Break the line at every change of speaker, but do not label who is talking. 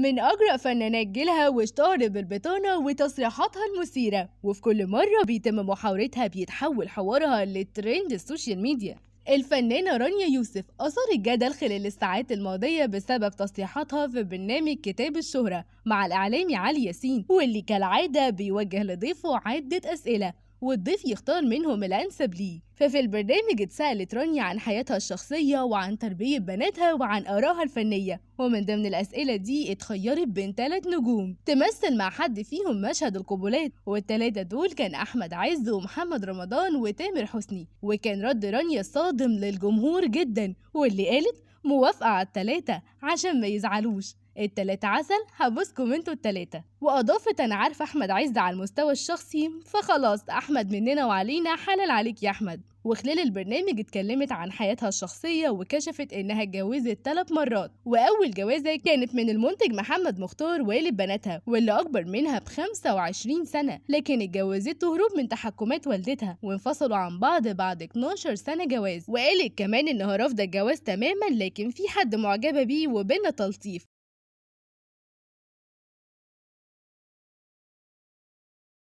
من أجرأ فنانات جيلها واشتهرت بالبطانة وتصريحاتها المثيرة، وفي كل مرة بيتم محاورتها بيتحول حوارها لترند السوشيال ميديا. الفنانة رانيا يوسف أثارت جدل خلال الساعات الماضية بسبب تصريحاتها في برنامج كتاب الشهرة مع الإعلامي علي ياسين، واللي كالعادة بيوجه لضيفه عدة أسئلة والضيف يختار منهم الأنسب ليه. ففي البرنامج اتسألت رانيا عن حياتها الشخصية وعن تربية بناتها وعن آرائها الفنية، ومن ضمن الأسئلة دي اتخيرت بين 3 نجوم تمثل مع حد فيهم مشهد القبولات، والتلاتة دول كان أحمد عز ومحمد رمضان وتامر حسني. وكان رد رانيا الصادم للجمهور جدا، واللي قالت موافقة على التلاتة عشان ما يزعلوش، التلاتة عسل، هبوسكم انتوا التلاتة. وأضافت أنا عارفة أحمد عز على المستوى الشخصي، فخلاص أحمد مننا وعلينا، حلال عليك يا أحمد. وخلال البرنامج اتكلمت عن حياتها الشخصية وكشفت إنها اتجوزت 3 مرات، وأول جوازة كانت من المنتج محمد مختار والد بناتها واللي أكبر منها ب25 سنة، لكن اتجوزته هروب من تحكمات والدتها وانفصلوا عن بعض بعد 12 سنة جواز. وقالت كمان إنها رافضة الجواز تماما، لكن في حد معجبة بيه وبيننا تلطيف.